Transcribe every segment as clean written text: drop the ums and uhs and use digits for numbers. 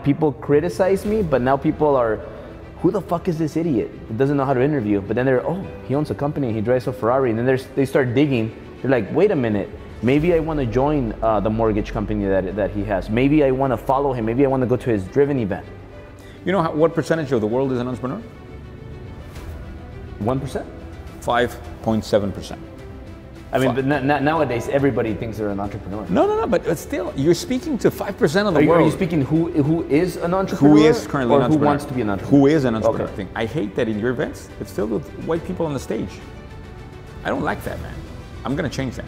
People criticize me, but now people are, who the fuck is this idiot who doesn't know how to interview? But then they're, oh, he owns a company, he drives a Ferrari, and then they start digging. They're like, wait a minute, maybe I want to join the mortgage company that he has. Maybe I want to follow him. Maybe I want to go to his driven event. You know what percentage of the world is an entrepreneur? 1%? 5.7%. I mean, but nowadays everybody thinks they're an entrepreneur. No, but still, you're speaking to 5% of the world. Are you speaking who is an entrepreneur? Who is currently an entrepreneur? Who wants to be an entrepreneur? Who is an entrepreneur? Okay. I hate that in your events, it's filled with white people on the stage. I don't like that, man. I'm gonna change that.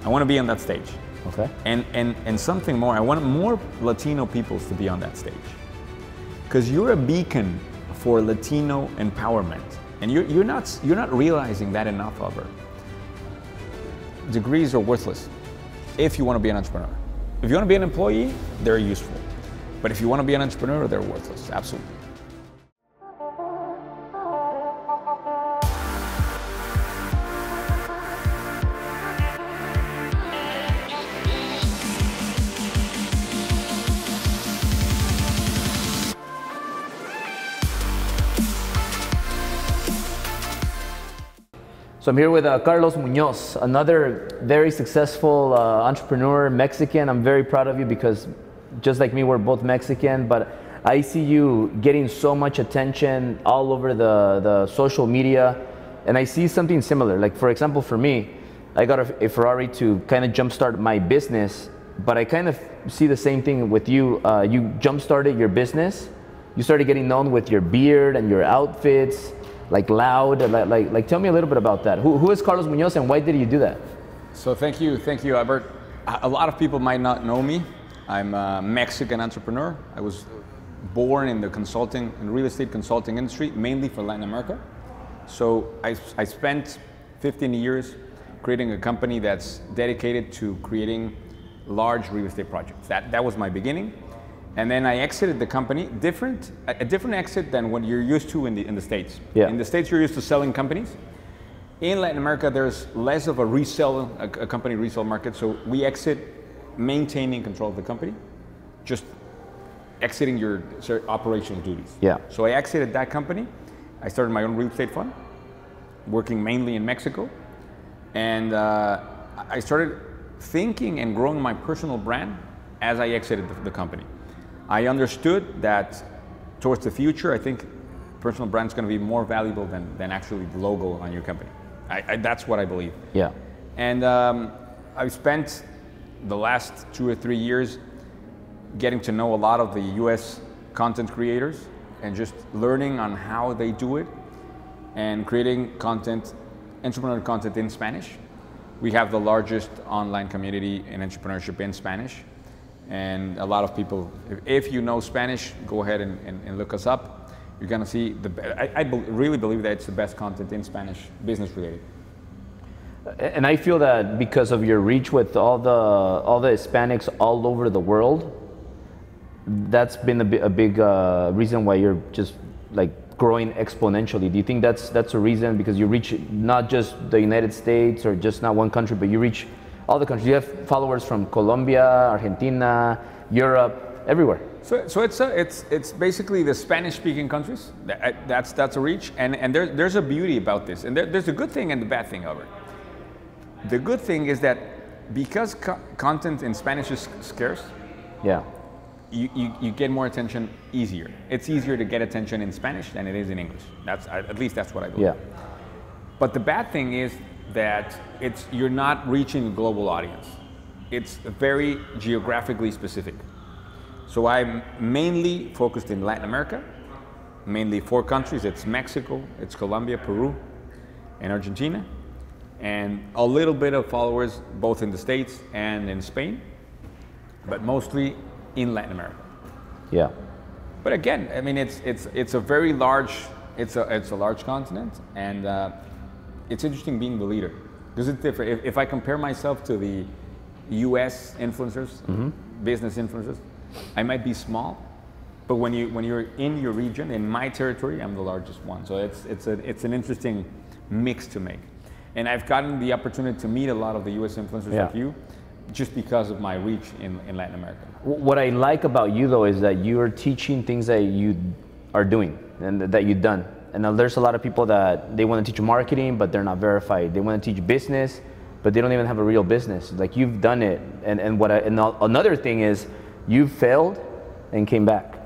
I wanna be on that stage. Okay. And something more, I want more Latino peoples to be on that stage. Because you're a beacon for Latino empowerment. And you're not realizing that enough, Albert. Degrees are worthless if you want to be an entrepreneur. If you want to be an employee, they're useful. But if you want to be an entrepreneur, they're worthless, absolutely. So I'm here with Carlos Muñoz, another very successful entrepreneur, Mexican. I'm very proud of you because just like me, we're both Mexican, but I see you getting so much attention all over the social media, and I see something similar. Like for example, for me, I got a Ferrari to kind of jumpstart my business, but I kind of see the same thing with you. You jumpstarted your business. You started getting known with your beard and your outfits. Like loud, like tell me a little bit about that. Who is Carlos Muñoz and why did you do that? So thank you, Albert. A lot of people might not know me. I'm a Mexican entrepreneur. I was born in the consulting and real estate consulting industry, mainly for Latin America. So I spent 15 years creating a company that's dedicated to creating large real estate projects. That was my beginning. And then I exited the company, a different exit than what you're used to in the States. Yeah. In the States, you're used to selling companies. In Latin America, there's less of a company resale market, so we exit maintaining control of the company, just exiting your operational duties. Yeah. So I exited that company. I started my own real estate fund, working mainly in Mexico. And I started thinking and growing my personal brand as I exited the company. I understood that towards the future, I think personal brand is going to be more valuable than actually the logo on your company. That's what I believe. Yeah. And I've spent the last 2 or 3 years getting to know a lot of the US content creators and just learning on how they do it and creating content, entrepreneurial content in Spanish. We have the largest online community in entrepreneurship in Spanish. And a lot of people, if you know Spanish, go ahead and look us up. You're gonna see, I really believe that it's the best content in Spanish, business related. And I feel that because of your reach with all the Hispanics all over the world, that's been a big reason why you're just like growing exponentially. Do you think that's a reason, because you reach not just the United States or just not one country, but you reach all the countries? You have followers from Colombia, Argentina, Europe, everywhere. So it's basically the Spanish-speaking countries. That's a reach, and there's a beauty about this, and there's a good thing and the bad thing of it. The good thing is that because content in Spanish is scarce, yeah, you get more attention easier. It's easier to get attention in Spanish than it is in English. At least that's what I believe. Yeah. But the bad thing is that you're not reaching a global audience. It's very geographically specific. So I'm mainly focused in Latin America, mainly 4 countries. It's Mexico, it's Colombia, Peru, and Argentina. And a little bit of followers both in the States and in Spain, but mostly in Latin America. Yeah. But again, I mean, it's a very large, it's a large continent, and it's interesting being the leader, because it's different. If I compare myself to the U.S. influencers, business influencers, I might be small, but when you're in your region, in my territory, I'm the largest one. So it's an interesting mix to make. And I've gotten the opportunity to meet a lot of the U.S. influencers like you, just because of my reach in Latin America. What I like about you though is that you are teaching things that you are doing and that you've done. And there's a lot of people that they want to teach marketing, but they're not verified. They want to teach business, but they don't even have a real business. Like you've done it. And another thing is you've failed and came back.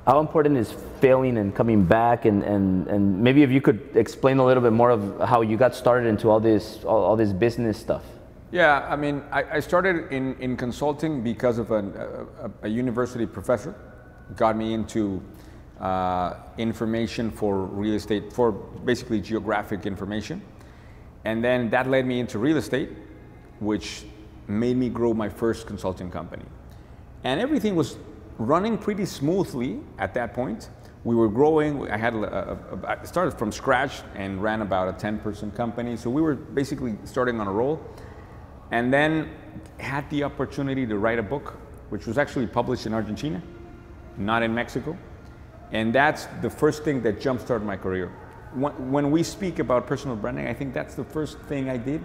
How important is failing and coming back? And maybe if you could explain a little bit more of how you got started into all this business stuff. Yeah, I mean, I started in consulting because of a university professor got me into information for real estate, for basically geographic information. And then that led me into real estate, which made me grow my first consulting company. And everything was running pretty smoothly at that point. We were growing. I started from scratch and ran about a 10-person company. So we were basically starting on a roll. And then had the opportunity to write a book, which was actually published in Argentina, not in Mexico. And that's the first thing that jumpstarted my career. When we speak about personal branding, I think that's the first thing I did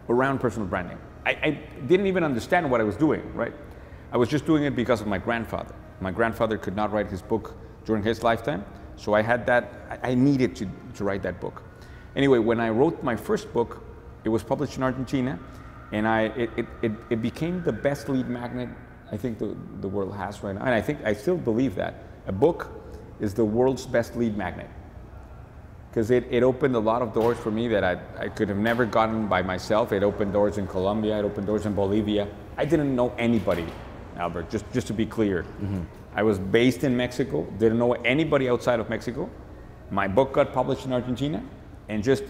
around personal branding. I didn't even understand what I was doing, right? I was just doing it because of my grandfather. My grandfather could not write his book during his lifetime, so I had that, I needed to write that book. Anyway, when I wrote my first book, it was published in Argentina, and it became the best lead magnet I think the world has right now. And I still believe that. A book is the world's best lead magnet, because it opened a lot of doors for me that I could have never gotten by myself. It opened doors in Colombia, it opened doors in Bolivia. I didn't know anybody, Albert, just to be clear. Mm-hmm. I was based in Mexico, didn't know anybody outside of Mexico. My book got published in Argentina, and just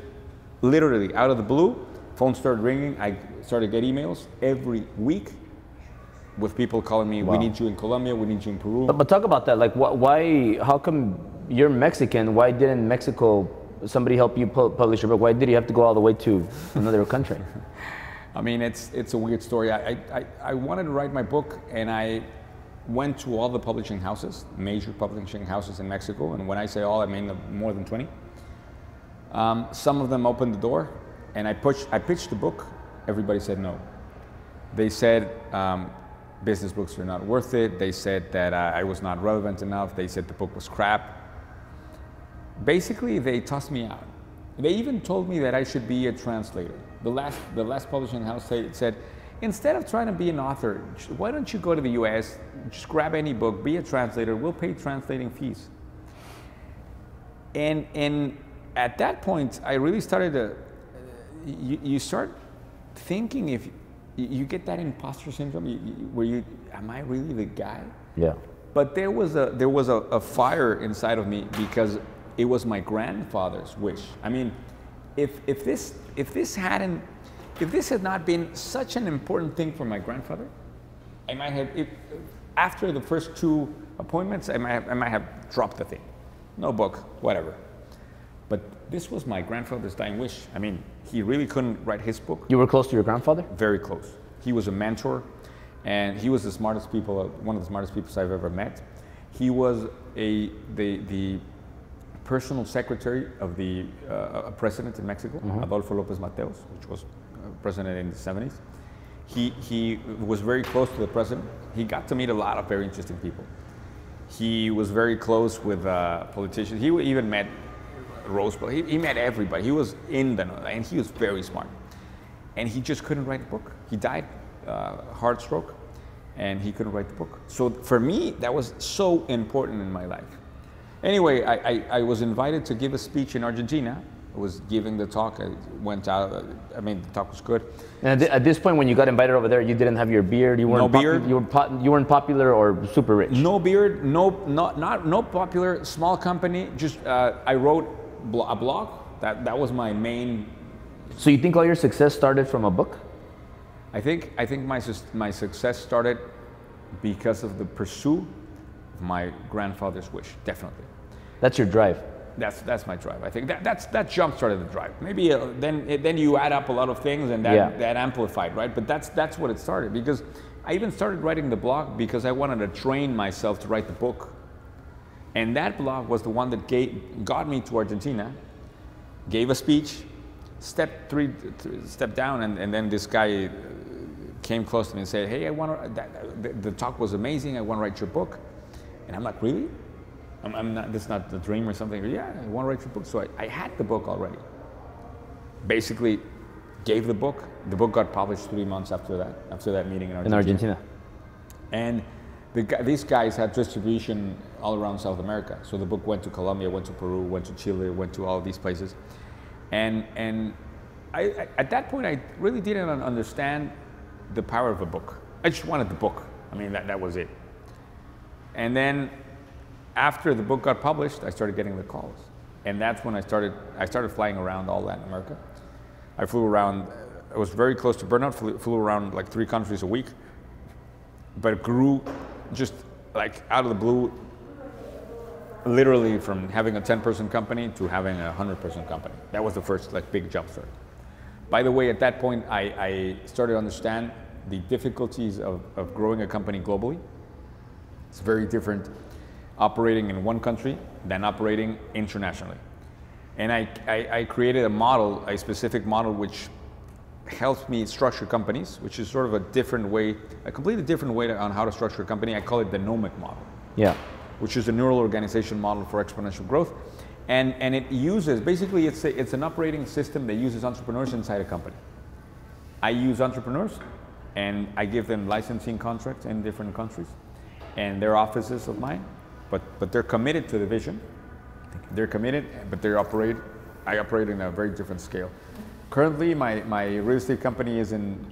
literally out of the blue, phone started ringing. I started to get emails every week with people calling me, wow, we need you in Colombia, we need you in Peru. But talk about that, like why, how come you're Mexican, why didn't Mexico, somebody help you publish your book? Why did you have to go all the way to another country? I mean, it's a weird story. I wanted to write my book, and I went to all the publishing houses, major publishing houses in Mexico, and when I say all, I mean more than 20. Some of them opened the door, and I pitched the book. Everybody said no. They said business books are not worth it. They said that I was not relevant enough. They said the book was crap. Basically, they tossed me out. They even told me that I should be a translator. The last publishing house said, instead of trying to be an author, why don't you go to the US, just grab any book, be a translator, we'll pay translating fees. And at that point, I really started to, you start thinking, if you get that impostor syndrome, where am I really the guy? Yeah. But there was a fire inside of me, because it was my grandfather's wish. I mean, if this had not been such an important thing for my grandfather, I might have, after the first 2 appointments, I might have dropped the thing. No book, whatever. But this was my grandfather's dying wish. I mean, he really couldn't write his book. You were close to your grandfather? Very close. He was a mentor, and he was the smartest people, one of the smartest people I've ever met. He was the personal secretary of the president in Mexico, mm-hmm, Adolfo López Mateos, which was president in the 70s. He was very close to the president. He got to meet a lot of very interesting people. He was very close with politicians. He even met Roosevelt. He met everybody. He was in the know, and he was very smart. And he just couldn't write the book. He died, heart stroke, and he couldn't write the book. So for me, that was so important in my life. Anyway, I was invited to give a speech in Argentina. I was giving the talk. I went out. I mean, the talk was good. And at this point, when you got invited over there, you didn't have your beard. You weren't no beard. You weren't popular or super rich. No beard. No popular. Small company. Just I wrote a blog. That was my main. So you think all your success started from a book? I think my success started because of the pursuit of my grandfather's wish. Definitely. That's your drive. That's my drive. I think that jump started the drive. Maybe then you add up a lot of things, and that amplified, right? But that's what it started, because I even started writing the blog because I wanted to train myself to write the book. And that blog was the one that got me to Argentina, gave a speech, step down, and then this guy came close to me and said, hey, I want to, the talk was amazing, I want to write your book. And I'm like, really? I'm not, this is not the dream or something. Yeah, I want to write your book. So I had the book already. Basically, gave the book. The book got published 3 months after that meeting in Argentina. And these guys had distribution all around South America. So the book went to Colombia, went to Peru, went to Chile, went to all these places. And I at that point, I really didn't understand the power of a book. I just wanted the book. I mean, that was it. And then after the book got published, I started getting the calls. And that's when I started flying around all Latin America. I flew around, I was very close to burnout, flew around like 3 countries a week, but it grew just like out of the blue, literally from having a 10-person company to having a 100-person company. That was the first like big jumpstart. By the way, at that point, I started to understand the difficulties of growing a company globally. It's very different operating in one country than operating internationally. And I created a model, a specific model, which helps me structure companies, which is sort of a different way, a completely different way on how to structure a company. I call it the gnomic model. Yeah. Which is a neural organization model for exponential growth. And it uses, basically it's an operating system that uses entrepreneurs inside a company. I use entrepreneurs and I give them licensing contracts in different countries and they're offices of mine, but they're committed to the vision. They're committed, but I operate in a very different scale. Currently, my real estate company is in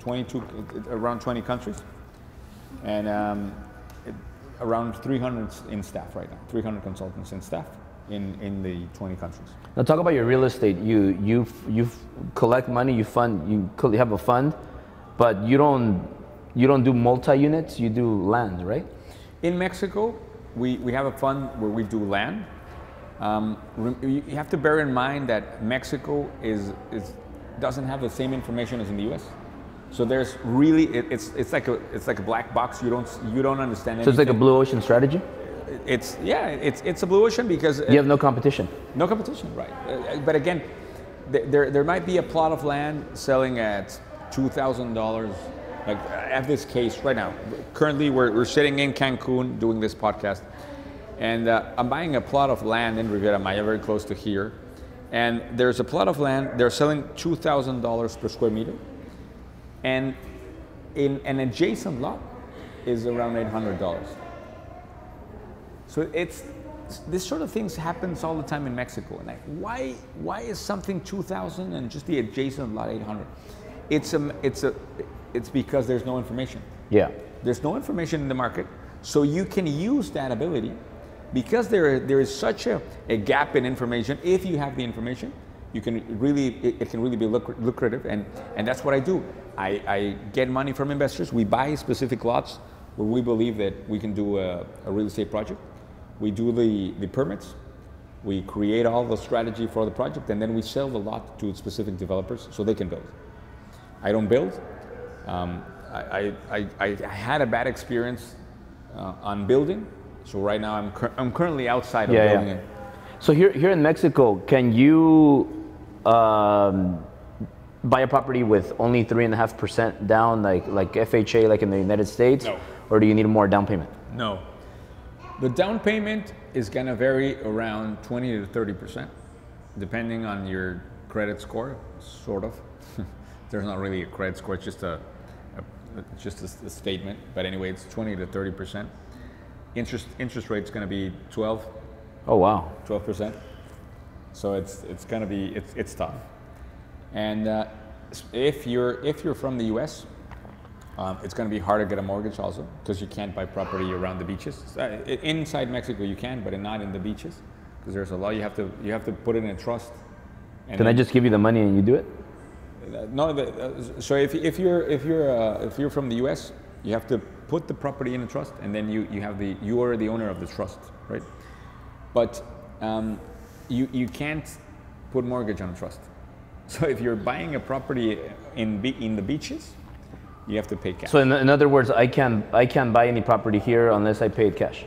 around 20 countries, and around 300 in staff right now, 300 consultants in staff in the 20 countries. Now talk about your real estate. You collect money, you have a fund, but you don't do multi-units, you do land, right? In Mexico, we have a fund where we do land. You have to bear in mind that Mexico doesn't have the same information as in the US. So there's really, it's like a black box. You don't understand anything. So it's like a blue ocean strategy? It's a blue ocean because you have no competition. No competition, right? But again, there might be a plot of land selling at $2,000. Like at this case right now, currently we're sitting in Cancun doing this podcast, and I'm buying a plot of land in Riviera Maya, very close to here. And there's a plot of land, they're selling $2,000 per square meter. And in an adjacent lot is around $800. So this sort of things happens all the time in Mexico. And like, why is something 2,000 and just the adjacent lot 800? It's because there's no information. Yeah. There's no information in the market. So you can use that ability because there is such a gap in information. If you have the information, it can really be lucrative, and that's what I do. I get money from investors. We buy specific lots where we believe that we can do a real estate project. We do the permits. We create all the strategy for the project, and then we sell the lot to specific developers so they can build. I don't build. I had a bad experience on building, so right now I'm currently outside of building it. So here in Mexico, can you buy a property with only 3.5% down, like FHA, like in the United States? No. Or do you need more down payment? No. The down payment is going to vary around 20 to 30%, depending on your credit score, sort of. There's not really a credit score, it's just a statement. But anyway, it's 20 to 30%. Interest rate's going to be 12. Oh wow. 12%. So it's going to be it's tough. And if you're from the U.S., it's going to be hard to get a mortgage also because you can't buy property around the beaches. Inside Mexico you can, but not in the beaches because there's a law. You have to put it in a trust. Can I just give you the money and you do it? No. So if you're from the U.S., you have to put the property in a trust, and then you are the owner of the trust, right? But you can't put mortgage on a trust. So if you're buying a property in the beaches, you have to pay cash. So in other words, I can't buy any property here unless I paid cash.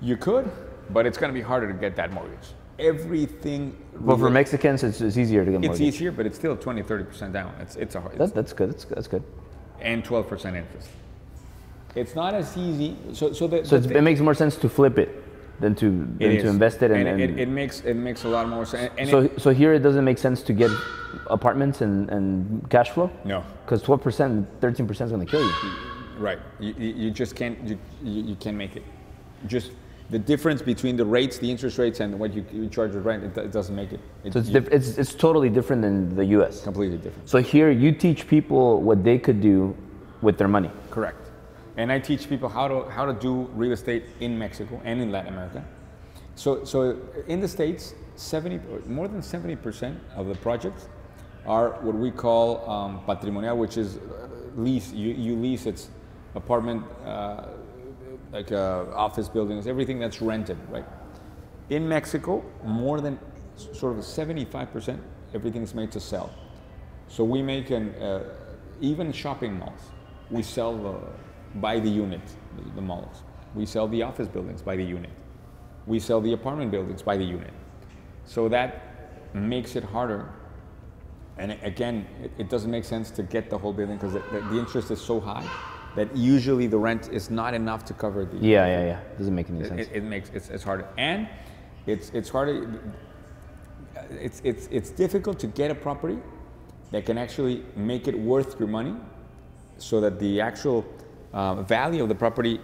You could, but it's going to be harder to get that mortgage. Everything. Well, for Mexicans, it's easier to get mortgage. It's easier, but it's still 20-30% down. It's a hard. That's good. That's good. and 12% interest. It's not as easy. So it makes more sense to flip it than to invest it. It makes a lot more sense. And so here it doesn't make sense to get apartments and cash flow? No. Because 12%, 13% is going to kill you. Right. You just can't, you can't make it. Just the difference between the rates, the interest rates, and what you charge as rent, it doesn't make it. So it's totally different than the US. Completely different. So here you teach people what they could do with their money. Correct. And I teach people how to do real estate in Mexico and in Latin America. So in the States, more than 70% of the projects are what we call patrimonial, which is lease. You lease its apartment, like office buildings, everything that's rented, right? In Mexico, more than sort of 75%, everything is made to sell. So we make even shopping malls, we sell by the unit, the malls. We sell the office buildings by the unit. We sell the apartment buildings by the unit. So that makes it harder. And again, it doesn't make sense to get the whole building because the interest is so high that usually the rent is not enough to cover the. Yeah. Doesn't make any sense. It's harder, and it's harder. It's difficult to get a property that can actually make it worth your money, so that the actual value of the property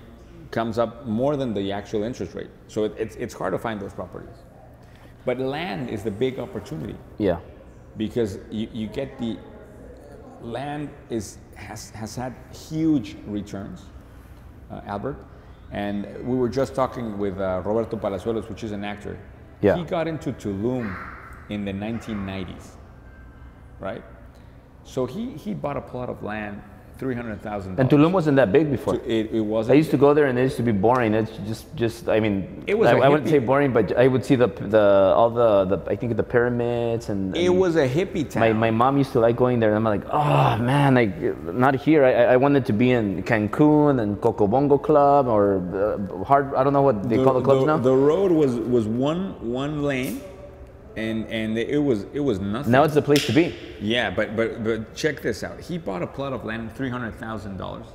comes up more than the actual interest rate. So it's hard to find those properties. But land is the big opportunity. Yeah. Because you get the land has had huge returns, Albert. And we were just talking with Roberto Palazuelos, which is an actor. Yeah. He got into Tulum in the 1990s, right? So he bought a plot of land, $300,000. And Tulum wasn't that big before. It wasn't. I used to go there and it used to be boring. It's just I mean, it was I wouldn't say boring, but I would see all the I think the pyramids and it was a hippie town. My mom used to like going there, and I'm like, oh man, like not here. I wanted to be in Cancun and Cocobongo Club or I don't know what they call the clubs now. The road was one lane. And it was nothing. Now it's the place to be. Yeah, but check this out. He bought a plot of land, $300,000,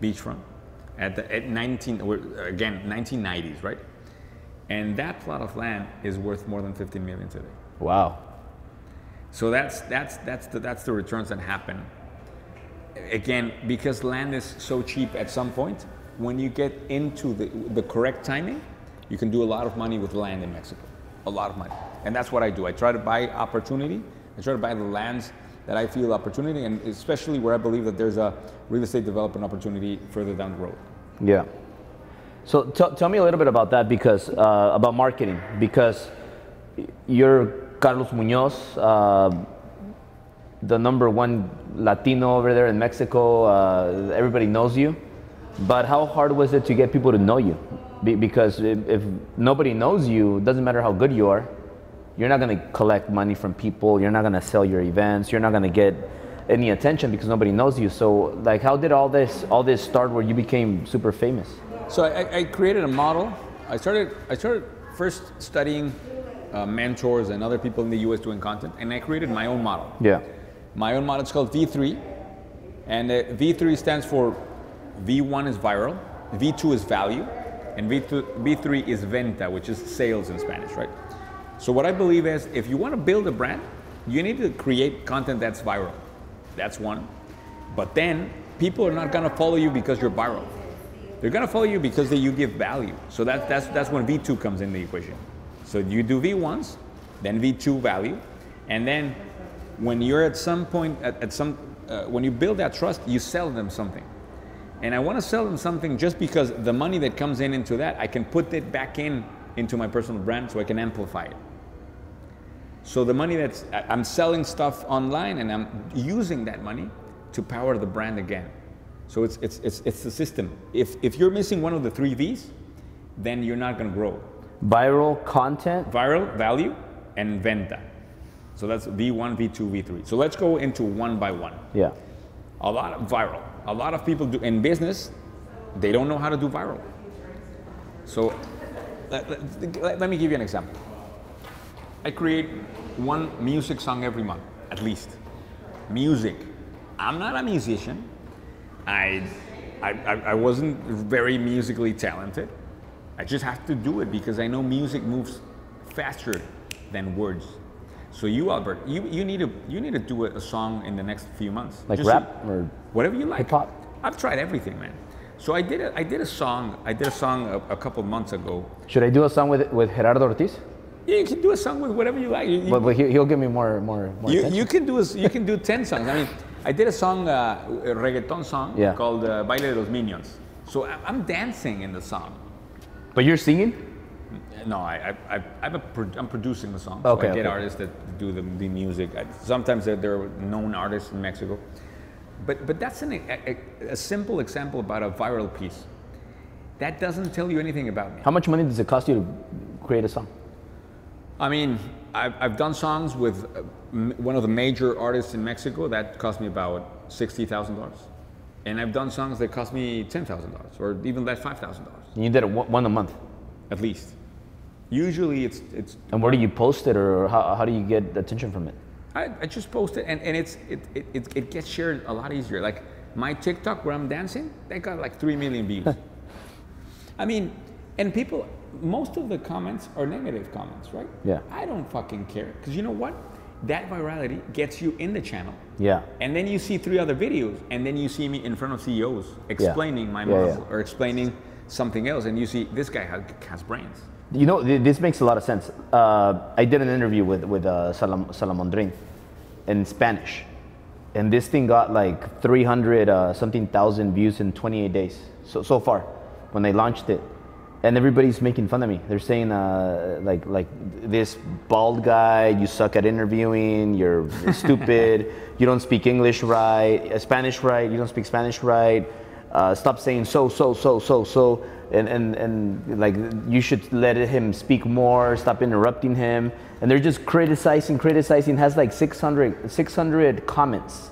beachfront, at 1990s, right? And that plot of land is worth more than 15 million today. Wow. So that's the returns that happen. Again, because land is so cheap at some point, when you get into the correct timing, you can do a lot of money with land in Mexico. A lot of money. And that's what I do. I try to buy opportunity. I try to buy the lands that I feel opportunity, and especially where I believe that there's a real estate development opportunity further down the road. Yeah. So tell me a little bit about that, because about marketing, because you're Carlos Muñoz, the #1 Latino over there in Mexico. Everybody knows you. But how hard was it to get people to know you? Because if nobody knows you, it doesn't matter how good you are, you're not going to collect money from people, you're not going to sell your events, you're not going to get any attention because nobody knows you. So like, how did all this start where you became super famous? So I created a model. I started first studying mentors and other people in the US doing content, and I created my own model. Yeah. My own model is called V3, and V3 stands for V1 is viral, V2 is value, and V3 is venta, which is sales in Spanish, right? So what I believe is, if you want to build a brand, you need to create content that's viral. That's one. But then people are not going to follow you because you're viral. They're going to follow you because you give value. So that's when V2 comes in the equation. So you do V1s, then V2 value, and then when you're at some point, when you build that trust, you sell them something. And I want to sell them something just because the money that comes into that, I can put it back into my personal brand so I can amplify it. So the money I'm selling stuff online, and I'm using that money to power the brand again. So it's the system. If you're missing one of the 3 V's, then you're not going to grow. Viral content, viral, value, and venta. So that's V1, V2, V3. So let's go into one by one. Yeah. A lot of viral. A lot of people do in business, they don't know how to do viral. So let me give you an example. I create one music song every month, at least. Music. I'm not a musician, I wasn't very musically talented. I just have to do it because I know music moves faster than words. So you, Albert, you need to do a song in the next few months. Like just rap or whatever you like. Hip hop. I've tried everything, man. So I did a song a couple of months ago. Should I do a song with Gerardo Ortiz? Yeah, you can do a song with whatever you like. But he'll give me more you can do 10 songs. I mean, I did a song, a reggaeton song called Baile de los Minions. So I'm dancing in the song. But you're singing? No, I'm producing the song. Okay, so I get artists that do the music. Sometimes there are known artists in Mexico. But that's a simple example about a viral piece. That doesn't tell you anything about me. How much money does it cost you to create a song? I mean, I've done songs with one of the major artists in Mexico that cost me about $60,000. And I've done songs that cost me $10,000 or even less, $5,000. And you did it one a month? At least. Usually it's. And where do you post it, or how do you get attention from it? I just post it, and it gets shared a lot easier. Like my TikTok where I'm dancing, they got like 3 million views. I mean, and people, most of the comments are negative comments, right? Yeah. I don't fucking care, because you know what? That virality gets you in the channel. Yeah. And then you see 3 other videos, and then you see me in front of CEOs explaining my model or explaining something else, and you see this guy has brains. You know, this makes a lot of sense. I did an interview with Salamondrin in Spanish, and this thing got like 300 something thousand views in 28 days so far when they launched it, and everybody's making fun of me. They're saying like this bald guy, you suck at interviewing, you're stupid, you don't speak English right, Spanish right, you don't speak Spanish right, stop saying so, and like you should let him speak more, stop interrupting him. And they're just criticizing, has like 600 comments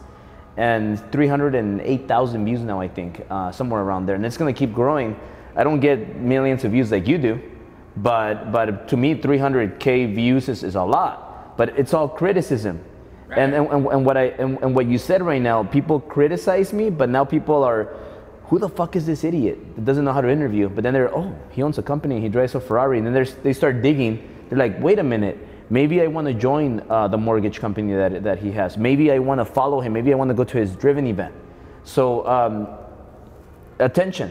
and 308,000 views now, I think, somewhere around there. And it's gonna keep growing. I don't get millions of views like you do, but to me 300K views is a lot, but it's all criticism. Right. And what you said right now, people criticize me, but now people are, who the fuck is this idiot that doesn't know how to interview? But then they're, oh, he owns a company, he drives a Ferrari, and then they start digging. They're like, wait a minute, maybe I want to join the mortgage company that he has. Maybe I want to follow him. Maybe I want to go to his driven event. So attention.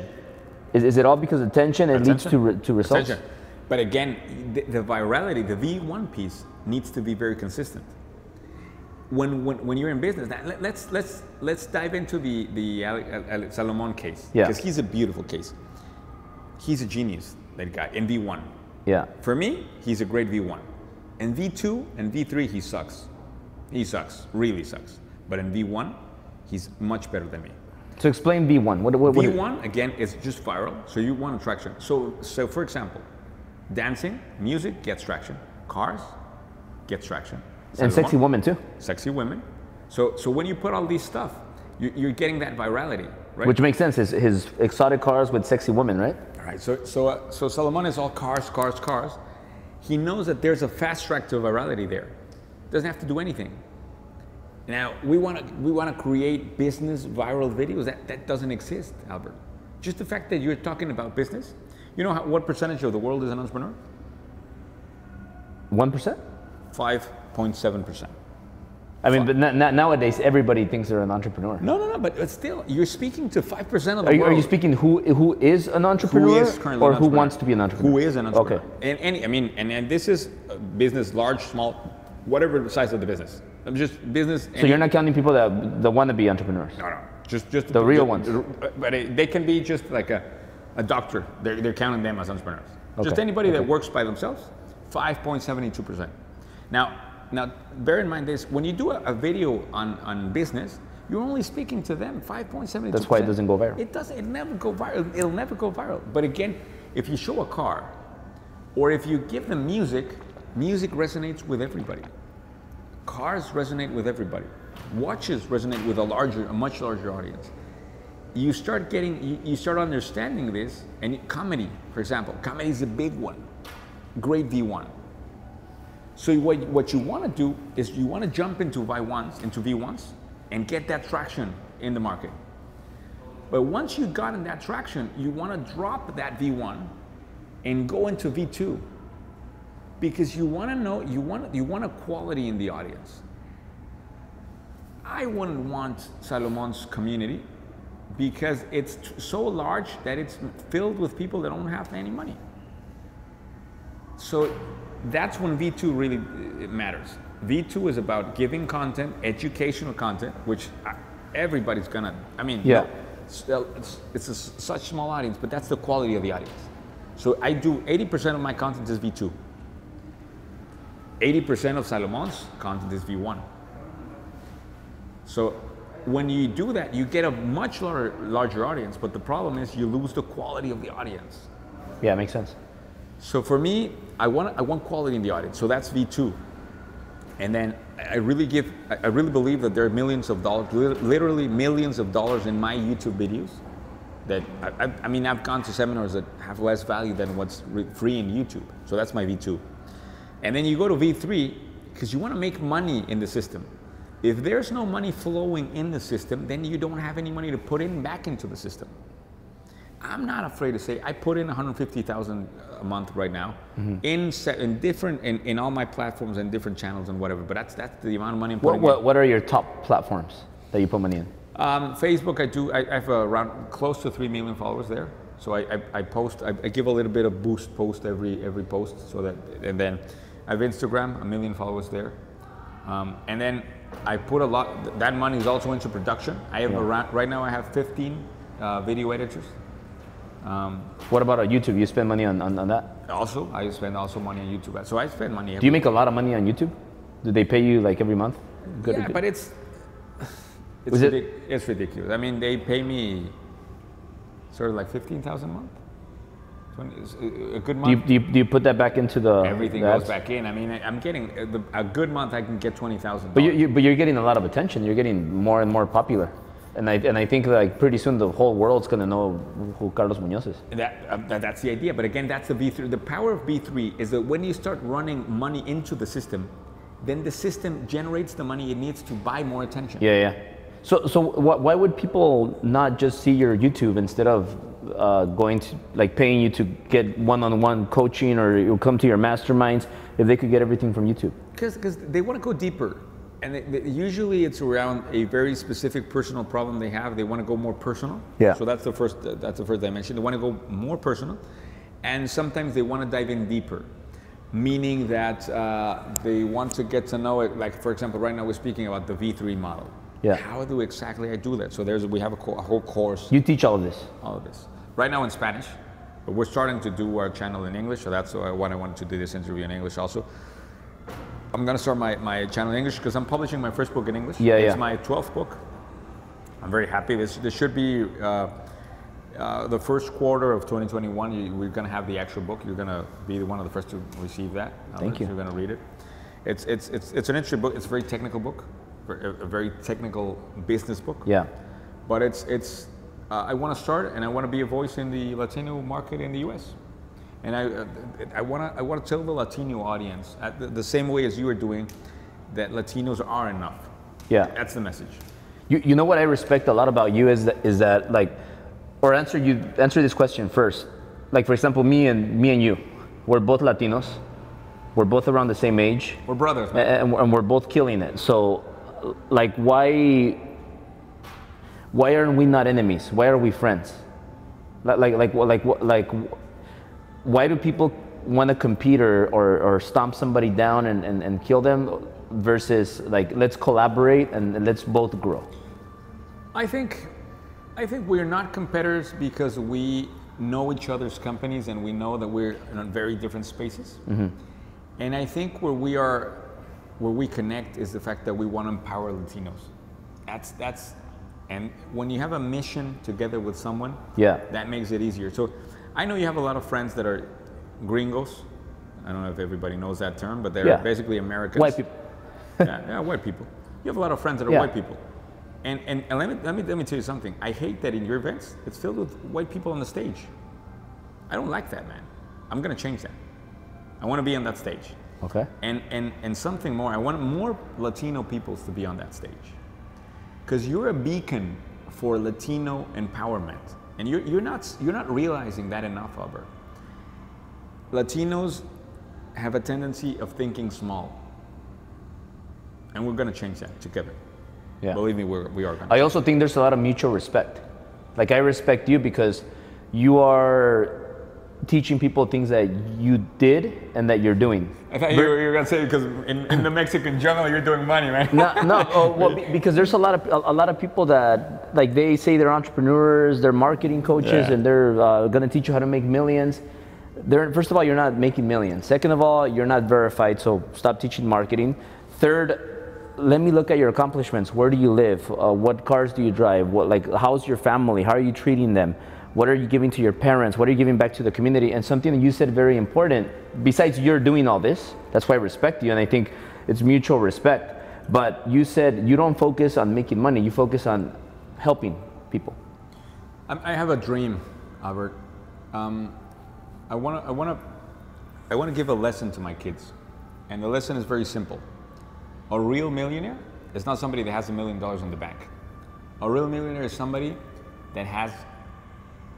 Is it all because attention? It leads to results? Attention. But again, the virality, the V1 piece needs to be very consistent. When you're in business, let's dive into the Salomon case, because he's a beautiful case. He's a genius, that guy, in V1. Yeah. For me, he's a great V1. In V2 and V3, he sucks. He sucks, really sucks. But in V1, he's much better than me. So explain V1. What V1 again is just viral, so you want traction. So for example, dancing, music gets traction. Cars gets traction. And sexy women too. Sexy women. So when you put all these stuff, you're getting that virality, right? Which makes sense. His exotic cars with sexy women, right? All right. So Salomon is all cars. He knows that there's a fast track to virality there. Doesn't have to do anything. Now we want to create business viral videos. That doesn't exist, Albert. Just the fact that you're talking about business. You know what percentage of the world is an entrepreneur? 1%? 5.7%. I mean, but nowadays everybody thinks they're an entrepreneur. No, but still, you're speaking to 5% of the world. Are you speaking who is an entrepreneur, who is currently or an who wants to be an entrepreneur? Who is an entrepreneur? Okay. And this is business, large, small, whatever the size of the business. Just business. So you're not counting people that want to be entrepreneurs? No, just the real ones. But they can be just like a doctor. They're counting them as entrepreneurs. Okay. Just anybody that works by themselves, 5.72%. Now, bear in mind this: when you do a video on business, you're only speaking to them 5.72%. That's why it doesn't go viral. It doesn't. It never go viral. It'll never go viral. But again, if you show a car, or if you give them music resonates with everybody. Cars resonate with everybody. Watches resonate with a much larger audience. You start understanding this, and comedy, for example, comedy is a big one. Great V1. So what you want to do is you want to jump into V1s, and get that traction in the market. But once you got in that traction, you want to drop that V1 and go into V2, because you want to know, you want equality in the audience. I wouldn't want Salomon's community because it's so large that it's filled with people that don't have any money. So that's when V2 really matters. V2 is about giving content, educational content, which everybody's gonna, I mean, yeah. It's a such small audience, but that's the quality of the audience. So I do 80% of my content is V2. 80% of Salomon's content is V1. So when you do that, you get a much larger audience, but the problem is you lose the quality of the audience. Yeah, it makes sense. So for me, I want quality in the audience. So that's V2. And then I really believe that there are millions of dollars, literally millions of dollars in my YouTube videos. That I mean, I've gone to seminars that have less value than what's free in YouTube. So that's my V2. And then you go to V3 because you want to make money in the system. If there's no money flowing in the system, then you don't have any money to put in back into the system. I'm not afraid to say I put in 150,000 a month right now in all my platforms and different channels and whatever. But that's the amount of money I'm putting in. What are your top platforms that you put money in? Facebook, I have around close to 3 million followers there. So I post, I give a little bit of boost post every post, so that, and then I have Instagram, 1 million followers there. And then I put a lot, that money is also into production. I have around, right now I have 15 video editors. What about on YouTube? You spend money on that? Also, I spend also money on YouTube. So I spend money. Do you make a lot of money on YouTube? Do they pay you like every month? Yeah, but it's ridiculous. I mean, they pay me sort of like 15,000 a month. 20, a good month. Do you put that back into the? Everything goes back in. I mean, I'm getting a good month. I can get 20,000. But you're getting a lot of attention. You're getting more and more popular. And I think like pretty soon the whole world's gonna know who Carlos Muñoz is. That's the idea. But again, that's the V3. The power of V3 is that when you start running money into the system, then the system generates the money it needs to buy more attention. Yeah. So why would people not just see your YouTube instead of going to like paying you to get one-on-one coaching, or you come to your masterminds if they could get everything from YouTube? Because they want to go deeper. And usually it's around a very specific personal problem they have. They want to go more personal. Yeah. So that's the first dimension. They want to go more personal, and sometimes they want to dive in deeper, meaning that they want to get to know it. Like for example, right now we're speaking about the V3 model. Yeah. How do exactly I do that? So we have a whole course. You teach all of this. All of this right now in Spanish, but we're starting to do our channel in English. So that's why I wanted to do this interview in English also. I'm going to start my channel in English because I'm publishing my first book in English. It's my 12th book. I'm very happy. This should be the first quarter of 2021. We're going to have the actual book. You're going to be one of the first to receive that. Thank you. You're going to read it. It's an interesting book. It's a very technical book, a very technical business book. Yeah. But I want to start, and I want to be a voice in the Latino market in the U.S. And I want to tell the Latino audience, the same way as you are doing, that Latinos are enough. Yeah, that's the message. You know what I respect a lot about you is that like, or answer this question first. Like for example, me and you, we're both Latinos. We're both around the same age. We're brothers, man. And we're both killing it. So, like, why aren't we not enemies? Why are we friends? Why do people want to compete or stomp somebody down and kill them versus like, let's collaborate and let's both grow? I think we're not competitors because we know each other's companies and we know that we're in very different spaces. Mm-hmm. And I think where we connect is the fact that we want to empower Latinos. And when you have a mission together with someone, that makes it easier. So I know you have a lot of friends that are gringos. I don't know if everybody knows that term, but they're basically Americans. White people. yeah, white people. You have a lot of friends that are white people. And let me tell you something. I hate that in your events, it's filled with white people on the stage. I don't like that, man. I'm going to change that. I want to be on that stage. Okay. And something more. I want more Latino peoples to be on that stage. Because you're a beacon for Latino empowerment. And you're not realizing that enough, Albert. Latinos have a tendency of thinking small. And we're going to change that together. Yeah. Believe me, we are going to. I also think there's a lot of mutual respect. Like, I respect you because you are teaching people things that you did and that you're doing. I thought you were going to say because in the Mexican jungle you're doing money, right? No. Well, because there's a lot of people that, like, they say they're entrepreneurs, they're marketing coaches, and they're going to teach you how to make millions. First of all, you're not making millions. Second of all, you're not verified, so stop teaching marketing. Third, let me look at your accomplishments. Where do you live? What cars do you drive? How's your family? How are you treating them? What are you giving to your parents? What are you giving back to the community? And something that you said very important, besides you're doing all this, that's why I respect you, and I think it's mutual respect. But you said you don't focus on making money, you focus on helping people. I have a dream, Albert. I want to give a lesson to my kids. And the lesson is very simple. A real millionaire is not somebody that has $1 million in the bank. A real millionaire is somebody that has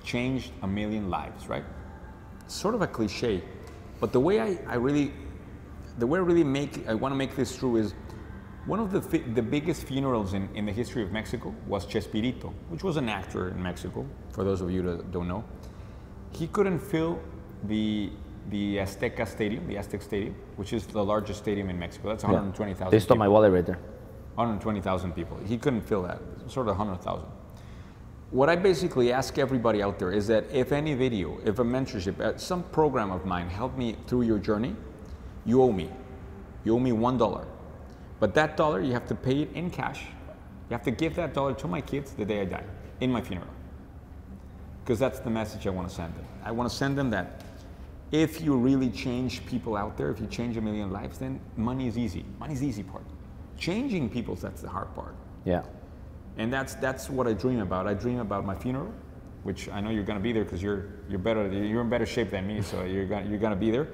changed 1 million lives, right? It's sort of a cliche, but the way I want to make this true is one of the biggest funerals in the history of Mexico was Chespirito, which was an actor in Mexico, for those of you that don't know. He couldn't fill the Azteca Stadium, the Aztec Stadium, which is the largest stadium in Mexico. That's 120,000 They stole my wallet right there. 120,000 people. He couldn't fill that, sort of 100,000. What I basically ask everybody out there is that if any video, if a mentorship, some program of mine helped me through your journey, you owe me. You owe me $1. But that dollar, you have to pay it in cash. You have to give that dollar to my kids the day I die, in my funeral. Because that's the message I want to send them. I want to send them that if you really change people out there, if you change 1 million lives, then money is easy. Money's the easy part. Changing people, that's the hard part. Yeah. And that's what I dream about. I dream about my funeral, which I know you're going to be there because you're in better shape than me, so you're going to be there.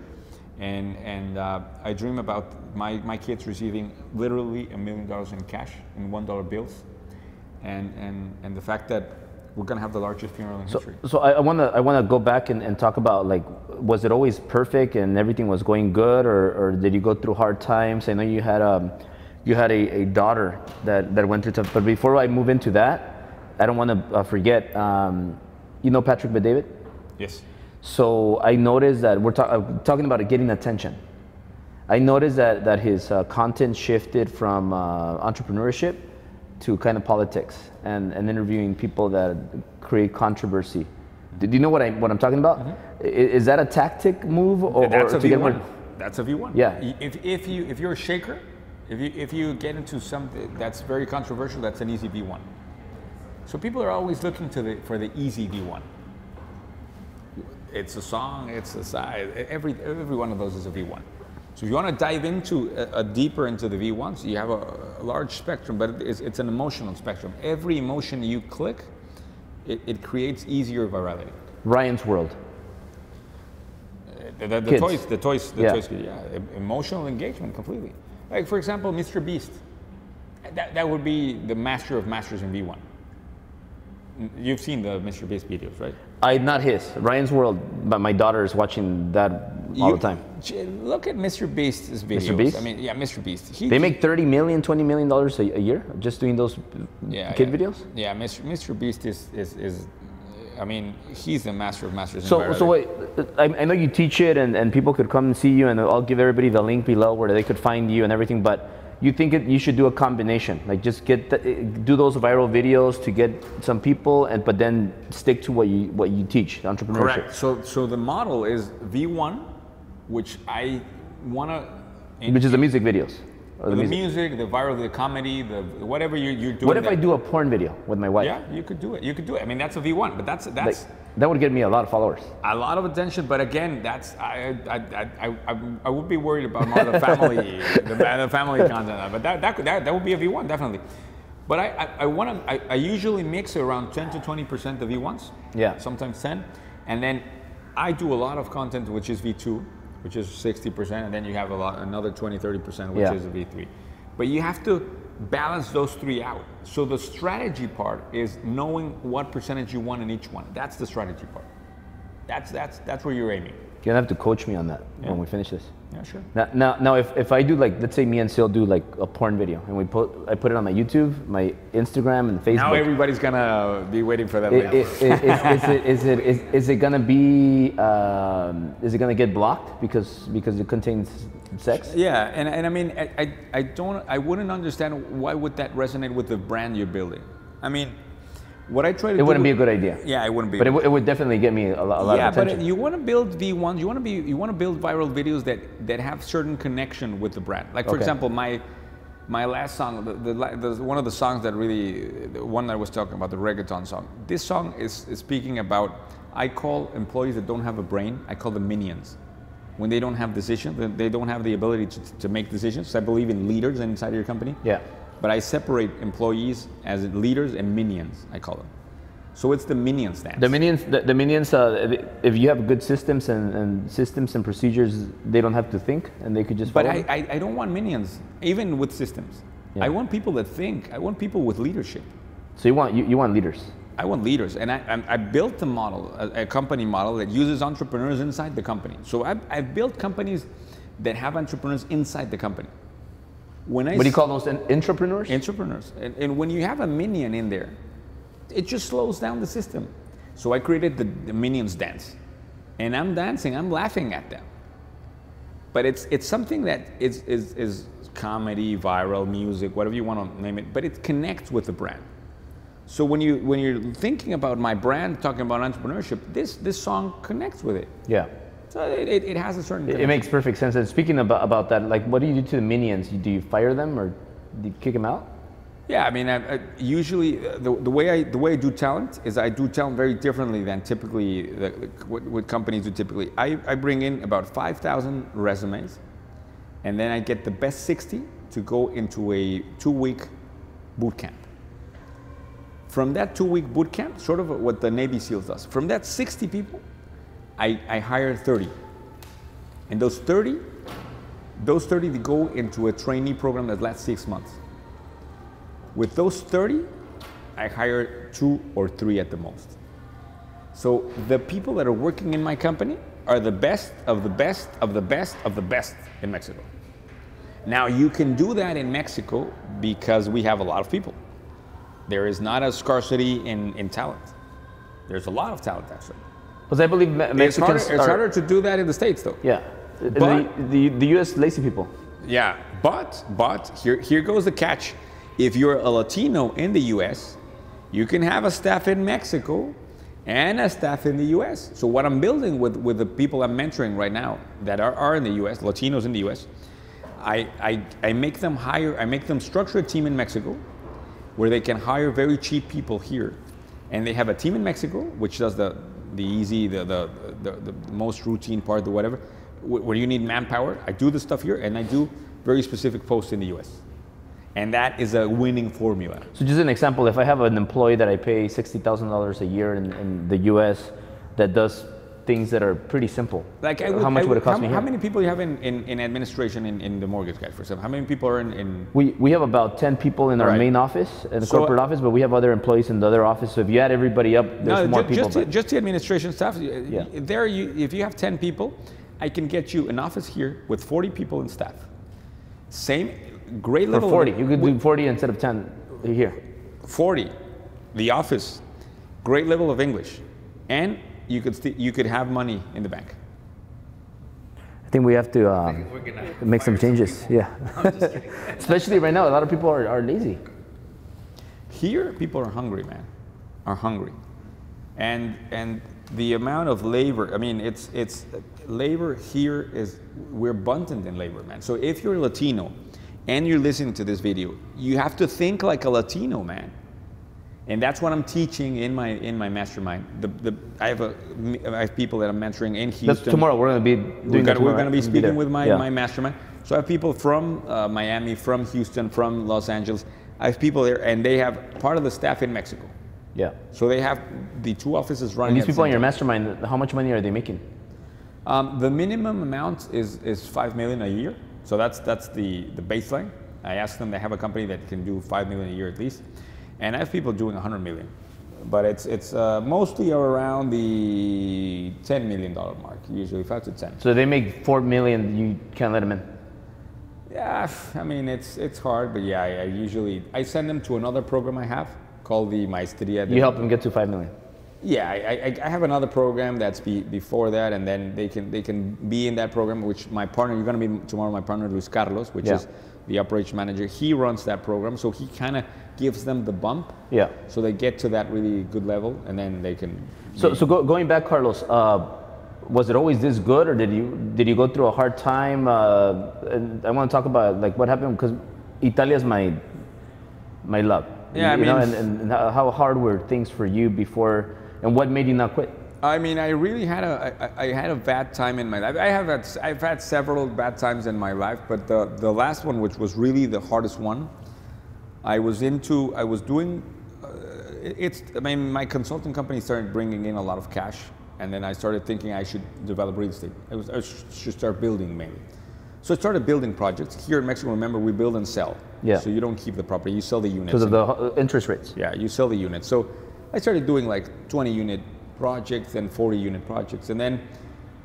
And I dream about my kids receiving literally $1 million in cash, in $1 bills, and the fact that we're going to have the largest funeral in history. So I want to go back and talk about, like, was it always perfect and everything was going good, or did you go through hard times? I know you had a daughter that went through tough. But before I move into that, I don't want to forget. You know Patrick Bet-David? Yes. So I noticed that we're talking about getting attention. I noticed that his content shifted from entrepreneurship to kind of politics and interviewing people that create controversy. Do you know what I'm talking about? Mm-hmm. Is that a tactic move, or that's a to V1? That's a V1. Yeah. If you're a shaker, if you get into something that's very controversial, that's an easy V1. So people are always looking for the easy V1. It's a song, it's a side. Every one of those is a V1. So if you want to dive into deeper into the V1s, you have a large spectrum, but it's an emotional spectrum. Every emotion you click, it creates easier virality. Ryan's World. The toys, emotional engagement completely. Like, for example, Mr. Beast. That would be the master of masters in V1. You've seen the Mr. Beast videos, right? Not his. Ryan's World, but my daughter is watching that all the time. Look at Mr. Beast's videos. Mr. Beast? I mean, yeah, Mr. Beast. They make $30 million, $20 million a year just doing those kid videos? Yeah, Mr. Beast is I mean, he's the master of masters. So wait, I know you teach it and people could come and see you, and I'll give everybody the link below where they could find you and everything, but you think you should do a combination, like just do those viral videos to get some people, but then stick to what you teach, entrepreneurship. Correct. So the model is V1, which I want to... Which is the music videos. The music, the viral, the comedy, the whatever you're doing. What if I do a porn video with my wife? Yeah, you could do it. You could do it. I mean, that's a V1, but that's like, that would get me a lot of followers. A lot of attention, but again, that's I would be worried about more the family, the family content. But that would be a V1 definitely. But I usually mix around 10 to 20% of V1s. Yeah. Sometimes 10, and then I do a lot of content which is V2. Which is 60%, and then you have another 20-30%, which is a V3. But you have to balance those three out. So the strategy part is knowing what percentage you want in each one. That's the strategy part. That's where you're aiming. You're gonna have to coach me on that when we finish this. Yeah, sure. Now, if I do, like, let's say me and Sil do like a porn video, and I put it on my YouTube, my Instagram, and Facebook. Now everybody's gonna be waiting for that. Is it gonna be? Is it gonna get blocked because it contains sex? Yeah, and I mean, I wouldn't understand why would that resonate with the brand you're building. I mean, what I try to do. It wouldn't be a good idea. Yeah, it wouldn't be. But it would definitely get me a lot of attention. But you want to build V1s. You want to build viral videos that have certain connection with the brand. Like, for example, my last song, the one of the songs that really, the one that I was talking about, the reggaeton song. This song is speaking about, I call employees that don't have a brain, I call them minions. When they don't have decisions, they don't have the ability to make decisions. So I believe in leaders inside your company. Yeah. But I separate employees as leaders and minions, I call them. So it's the minion stance. The minions. If you have good systems and procedures, they don't have to think, and they could just. But I don't want minions, even with systems. Yeah. I want people that think. I want people with leadership. So you want leaders. I want leaders, and I built a model, a company model that uses entrepreneurs inside the company. So I've built companies that have entrepreneurs inside the company. What do you call those, entrepreneurs? Entrepreneurs. And when you have a minion in there, it just slows down the system. So I created the minions dance. And I'm dancing, I'm laughing at them. But it's something that is comedy, viral, music, whatever you want to name it, but it connects with the brand. So when you're thinking about my brand, talking about entrepreneurship, this song connects with it. Yeah. So it has a certain connection. It makes perfect sense. And speaking about that, like, what do you do to the minions? Do you fire them or do you kick them out? Yeah, I mean, I usually the way I do talent is I do talent very differently than typically what companies do typically. I bring in about 5,000 resumes, and then I get the best 60 to go into a 2-week boot camp. From that 2-week boot camp, sort of what the Navy SEALs does. From that 60 people, I hire 30, and those 30 they go into a trainee program that lasts 6 months. With those 30, I hire 2 or 3 at the most. So the people that are working in my company are the best of the best of the best of the best in Mexico. Now you can do that in Mexico because we have a lot of people. There is not a scarcity in talent. There's a lot of talent actually. Because I believe Mexicans it's harder to do that in the States though. Yeah, but the US lazy people. Yeah, but here goes the catch. If you're a Latino in the US, you can have a staff in Mexico and a staff in the US. So what I'm building with the people I'm mentoring right now that are in the US, Latinos in the US, I make them structure a team in Mexico where they can hire very cheap people here. And they have a team in Mexico, which does the easy, the most routine part, the whatever. Where you need manpower, I do the stuff here, and I do very specific posts in the US. And that is a winning formula. So just an example, if I have an employee that I pay $60,000 a year in the US that does things that are pretty simple, like how much would it cost me here? How many people you have in administration in the mortgage guy, for example? How many people are in? We have about 10 people in our main office, in the corporate office, but we have other employees in the other office. So if you add everybody up, there's more people. Just the administration staff. Yeah. If you have 10 people, I can get you an office here with 40 people in staff. Same. Great level. For 40, you could do 40 instead of 10 here. 40, the office, great level of English, and you could have money in the bank. I think we have to make some changes. Yeah, especially right now, a lot of people are lazy. Here, people are hungry, man, are hungry, and the amount of labor. I mean, it's labor here is we're abundant in labor, man. So if you're Latino and you're listening to this video, you have to think like a Latino, man. And that's what I'm teaching in my mastermind. I have people that I'm mentoring in Houston. That's tomorrow. We're going to be doing that tomorrow. We're going to be speaking with my mastermind. So I have people from Miami, from Houston, from Los Angeles. I have people there, and they have part of the staff in Mexico. Yeah. So they have the 2 offices running. And these people in your mastermind, how much money are they making? The minimum amount is $5 million a year. So that's the baseline. I asked them, they have a company that can do 5 million a year at least, and I have people doing 100 million. But it's mostly around the $10 million mark, usually 5 to 10. So they make 4 million, you can't let them in? Yeah, I mean, it's hard, but yeah, I send them to another program I have called the Maestria. You help them get to 5 million? Yeah, I have another program that's before that, and then they can be in that program, which my partner, you're going to meet tomorrow, my partner Luis Carlos, which is the operation manager. He runs that program, so he kind of gives them the bump. Yeah. So they get to that really good level, and then they can. So going back, Carlos, was it always this good, or did you go through a hard time? And I want to talk about like what happened, because Italia is my love. Yeah, you know, and how hard were things for you before, and what made you not quit? I mean, I really had a bad time in my life. I've had several bad times in my life, but the last one, which was really the hardest one, I was doing. I mean, my consulting company started bringing in a lot of cash, and then I started thinking I should develop real estate. I should start building mainly. So I started building projects. Here in Mexico, remember, we build and sell. Yeah. So you don't keep the property, you sell the units. Because of the interest rates. Yeah, you sell the units. So I started doing like 20 unit projects and 40 unit projects. And then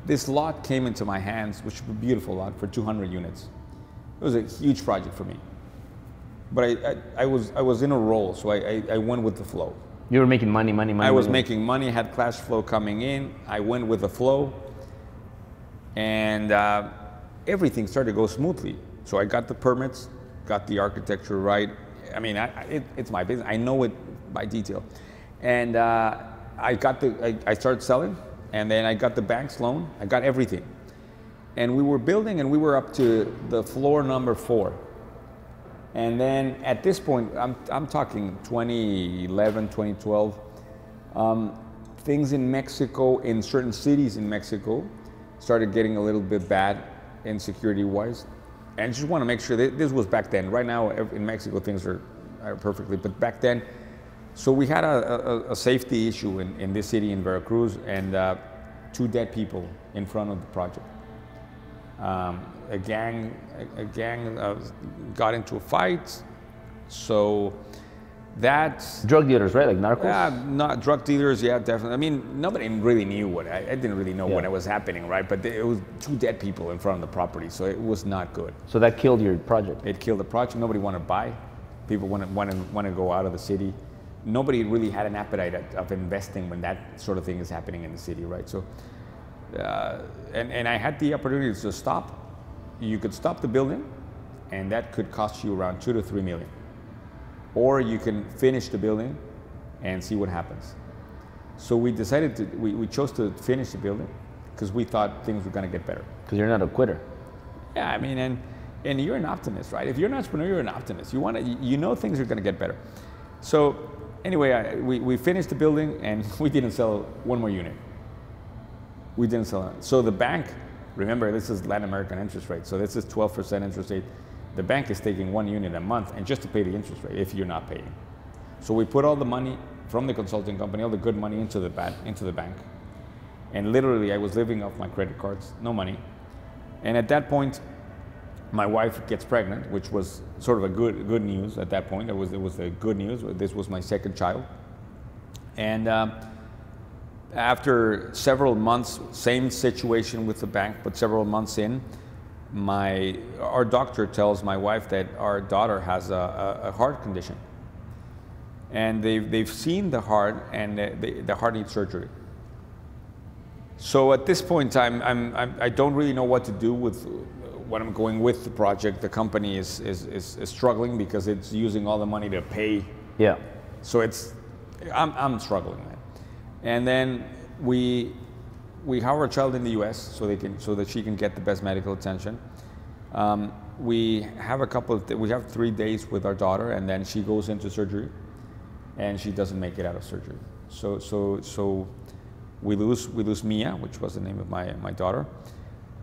this lot came into my hands, which was a beautiful lot for 200 units. It was a huge project for me. But I was in a role, so I went with the flow. You were making money. I was making money, had cash flow coming in. I went with the flow. And everything started to go smoothly. So I got the permits, got the architecture right. I mean, it's my business. I know it by detail. And I started selling, and then I got the bank's loan. I got everything. And we were building, and we were up to the floor number 4. And then at this point, I'm talking 2011, 2012, things in Mexico, in certain cities in Mexico, started getting a little bit bad insecurity-wise. And just want to make sure that this was back then. Right now in Mexico, things are perfectly, but back then, so we had a safety issue in this city in Veracruz, and 2 dead people in front of the project. A gang got into a fight. So that's drug dealers, right? Like narcos? Yeah, not drug dealers. Yeah, definitely. I mean, nobody really knew what I didn't really know what was happening, right? But it was 2 dead people in front of the property, so it was not good. So that killed your project. It killed the project. Nobody wanted to buy. People want to go out of the city. Nobody really had an appetite of investing when that sort of thing is happening in the city, right? So, and I had the opportunity to stop. You could stop the building, and that could cost you around 2 to 3 million. Or you can finish the building and see what happens. So we decided we chose to finish the building because we thought things were going to get better. Because you're not a quitter. Yeah, I mean, and you're an optimist, right? If you're an entrepreneur, you're an optimist. You know things are going to get better. So anyway, we finished the building, and we didn't sell 1 more unit. We didn't sell it. So the bank, remember, this is Latin American interest rate. So this is 12% interest rate. The bank is taking 1 unit a month, and just to pay the interest rate if you're not paying. So we put all the money from the consulting company, all the good money into the bank. And literally, I was living off my credit cards, no money. And at that point, my wife gets pregnant, which was sort of a good news at that point. It was a good news. This was my 2nd child. And after several months, same situation with the bank, but several months in, our doctor tells my wife that our daughter has a heart condition, and they've seen the heart, and the heart needs surgery. So at this point in time, I don't really know what to do with what I'm going with the project. The company is struggling because it's using all the money to pay. Yeah. So I'm struggling, man. And then we have our child in the U.S. so that she can get the best medical attention. We have 3 days with our daughter, and then she goes into surgery, and she doesn't make it out of surgery. So we lose Mia, which was the name of my daughter,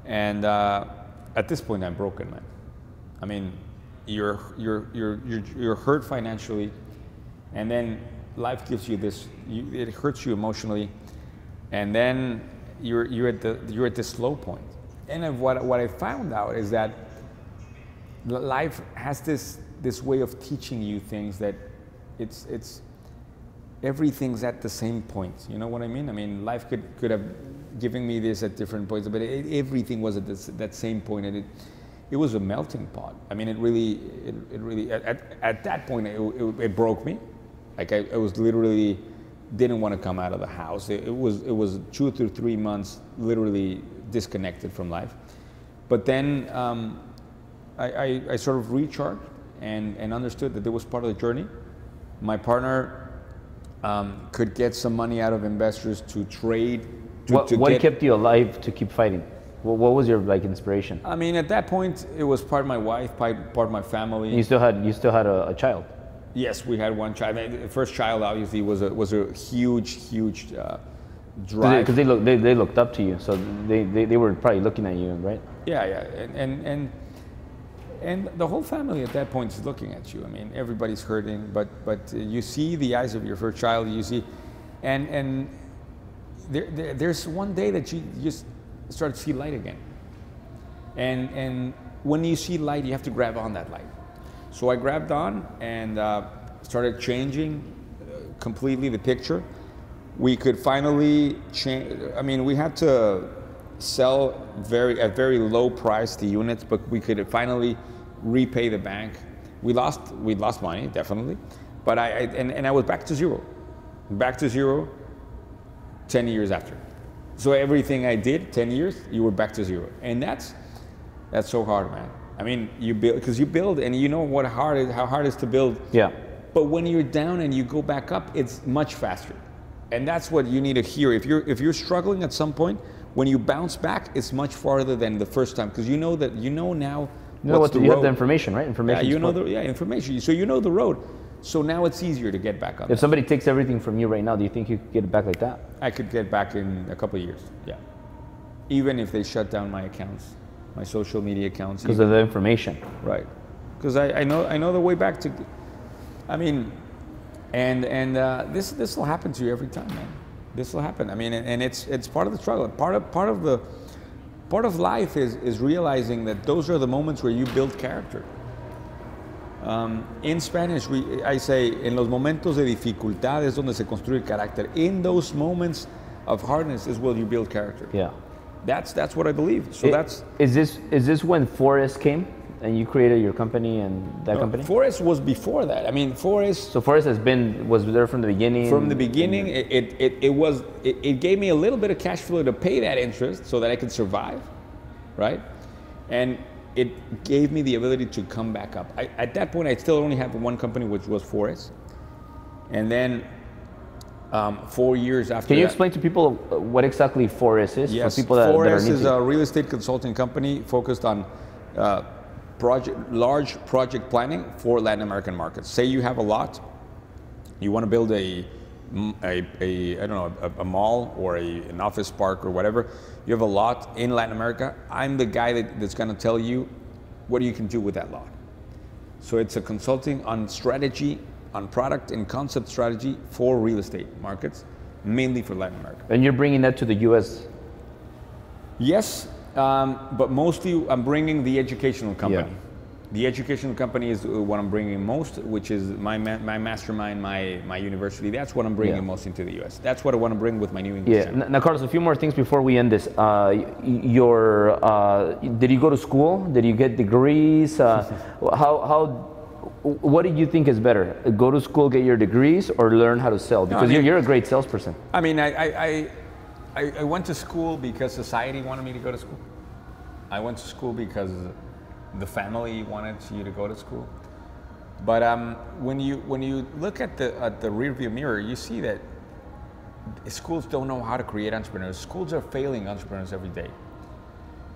and at this point I'm broken, man. I mean, you're hurt financially, and then life gives you this. It hurts you emotionally. And then you're at this low point. And what I found out is that life has this way of teaching you things that it's everything's at the same point. You know what I mean? I mean, life could have given me this at different points, but everything was at that same point, and it was a melting pot. I mean, it really at that point it broke me. Like I was literally didn't want to come out of the house. It was 2 to 3 months literally disconnected from life. But then I sort of recharged and understood that it was part of the journey. My partner could get some money out of investors to trade. What kept you alive to keep fighting? What was your inspiration? I mean, at that point, it was part of my wife, part of my family. And you still had a child. Yes, we had one child. The first child obviously was a huge drive. Because they looked up to you, so they were probably looking at you, right? Yeah, and the whole family at that point is looking at you. I mean, everybody's hurting, but you see the eyes of your first child. You see, and there's one day that you just start to see light again. And when you see light, you have to grab on that light. So I grabbed on and started changing completely the picture. We could finally change. I mean, we had to sell at very low price the units, but we could finally repay the bank. We lost money, definitely, but I was back to zero 10 years after. So everything I did 10 years, you were back to zero, and that's so hard, man. I mean, you build, and you know how hard it is to build. Yeah. But when you're down and you go back up, it's much faster, and that's what you need to hear. If you're struggling at some point, when you bounce back, it's much farther than the first time, because you know now. You have the information, right? Information. Yeah, information. So you know the road. So now it's easier to get back on. If somebody takes everything from you right now, do you think you could get it back like that? I could get back in a couple of years. Yeah. Even if they shut down my accounts, my social media accounts. Because of the information. Right. Because I know the way back to. I mean, and this will happen to you every time, man. This will happen. I mean, and it's part of the struggle. Part of life is realizing that those are the moments where you build character. In Spanish, I say, en los momentos de dificultad es donde se construye el carácter. In those moments of hardness is where you build character. Yeah. That's what I believe. So is this when Forrest came and you created your company and that company? Forrest was before that. I mean, Forrest. So Forrest was there from the beginning. From the beginning, it gave me a little bit of cash flow to pay that interest so that I could survive, right? And it gave me the ability to come back up. At that point, I still only had one company, which was Forrest. And then 4 years after Can you explain to people what exactly Forrest is? Yes, for people that Forrest are is a real estate consulting company focused on large project planning for Latin American markets. Say you have a lot, you want to build a mall or an office park or whatever. You have a lot in Latin America. I'm the guy that's going to tell you what you can do with that lot. So it's a consulting on strategy, on product and concept strategy for real estate markets, mainly for Latin America. And you're bringing that to the U.S.? Yes, but mostly I'm bringing the educational company. Yeah. The educational company is what I'm bringing most, which is my mastermind, my university. That's what I'm bringing most into the U.S. That's what I want to bring with my new English channel. Now, Carlos, a few more things before we end this. Did you go to school? Did you get degrees? What do you think is better? Go to school, get your degrees, or learn how to sell? Because you're a great salesperson. I mean, I went to school because society wanted me to go to school. I went to school because the family wanted you to go to school. But when you look at the rearview mirror, you see that schools don't know how to create entrepreneurs. Schools are failing entrepreneurs every day.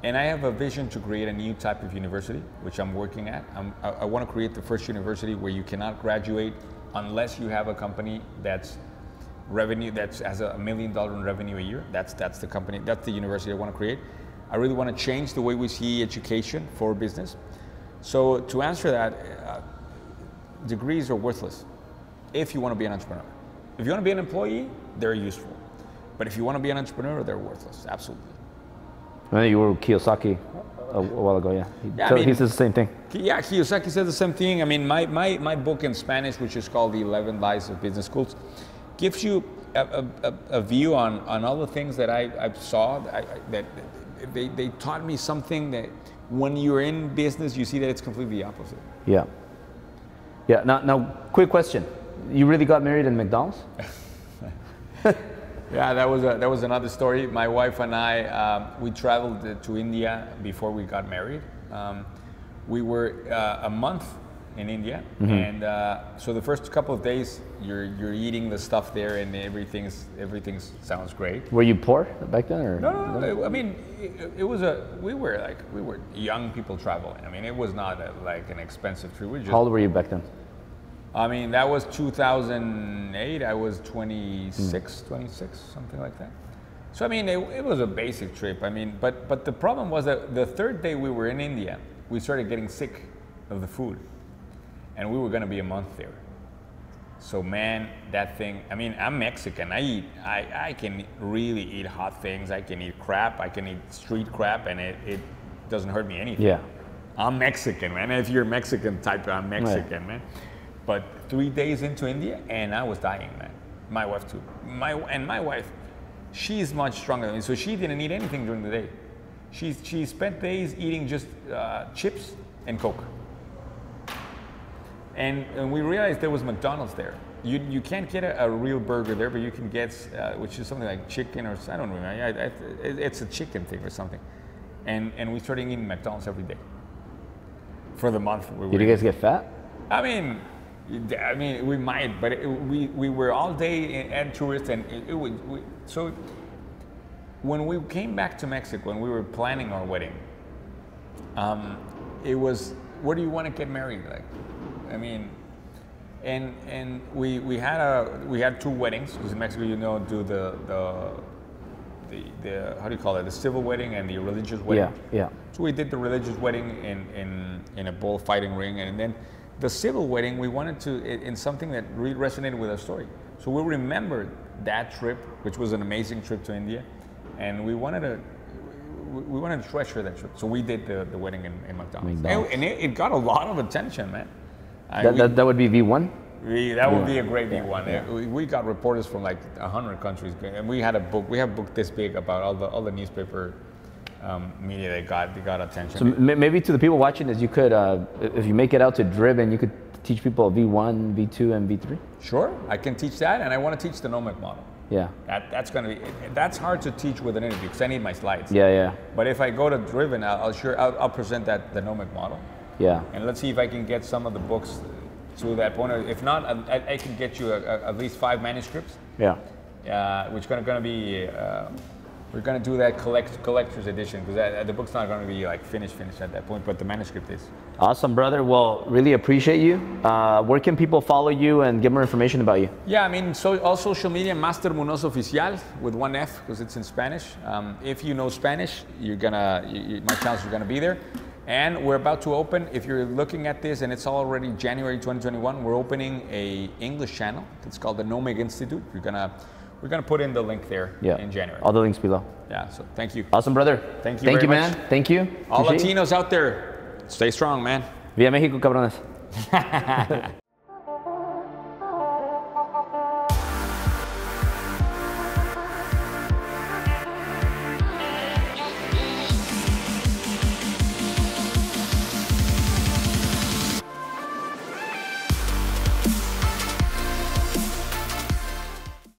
And I have a vision to create a new type of university, which I'm working at. I want to create the first university where you cannot graduate unless you have a company that's has $1 million in revenue a year. That's the company. That's the university I want to create. I really want to change the way we see education for business. So to answer that, degrees are worthless if you want to be an entrepreneur. If you want to be an employee, they're useful. But if you want to be an entrepreneur, they're worthless, absolutely. You were with Kiyosaki a while ago, yeah. Yeah, I mean, he says the same thing. Yeah, Kiyosaki said the same thing. I mean, my book in Spanish, which is called The 11 Lies of Business Schools, gives you a view on all the things that I saw, that they taught me something that when you're in business, you see that it's completely opposite. Yeah. Yeah, now quick question. You really got married in McDonald's? Yeah, that was another story. My wife and I, we traveled to India before we got married. We were a month in India, and so the first couple of days you're eating the stuff there, and everything sounds great. Were you poor back then, or no? I mean, we were young people traveling. I mean, it was not like an expensive trip. How old were you back then? I mean, that was 2008. I was 26, something like that. So I mean, it was a basic trip. I mean, but the problem was that the third day we were in India, we started getting sick of the food, and we were going to be a month there. So man, that thing. I mean, I'm Mexican. I can really eat hot things. I can eat crap. I can eat street crap, and it doesn't hurt me anything. Yeah. I'm Mexican, man. If you're Mexican type, I'm Mexican, man. But 3 days into India, and I was dying, man. My wife too. My wife, she's much stronger than me, so she didn't eat anything during the day. She spent days eating just chips and Coke. And we realized there was McDonald's there. You can't get a real burger there, but you can get, which is something like chicken or, I don't know, it's a chicken thing or something. And we started eating McDonald's every day for the month. Did you guys get fat? I mean, we might, but we were all day at tourists, and so when we came back to Mexico and we were planning our wedding, it was, where do you want to get married? Like, I mean, and we had two weddings, because in Mexico, do the how do you call it, the civil wedding and the religious wedding. Yeah. So we did the religious wedding in a bullfighting ring, and then the civil wedding, we wanted to, in something that really resonated with our story. So we remembered that trip, which was an amazing trip to India, and we wanted to treasure that trip. So we did the wedding in McDonald's. And it got a lot of attention, man. That would be V1? That would be a great V1. Yeah. We got reporters from like 100 countries, and we have a book this big about all the newspaper media that got attention. So maybe to the people watching this, you could, if you make it out to Driven, you could teach people V1, V2, and V3? Sure, I can teach that, and I want to teach the NOMIC model. Yeah. That's hard to teach with an interview, because I need my slides. Yeah. But if I go to Driven, I'll present the NOMIC model. Yeah. And let's see if I can get some of the books to that point. If not, I can get you at least 5 manuscripts. Yeah. Which going to be, we're going to do that collector's edition, because the book's not going to be like finished at that point, but the manuscript is. Awesome, brother. Well, really appreciate you. Where can people follow you and get more information about you? Yeah, I mean, so all social media, Master Muñoz Oficial with 1 F, because it's in Spanish. If you know Spanish, my chances are going to be there. And we're about to open, if you're looking at this and it's already January 2021, we're opening a English channel. It's called the NOMIC Institute. We're gonna put in the link there in January. All the links below. Yeah, so thank you. Awesome, brother. Thank you very much. Man. Thank you. All Latinos out there, stay strong, man. Viva México, cabrones.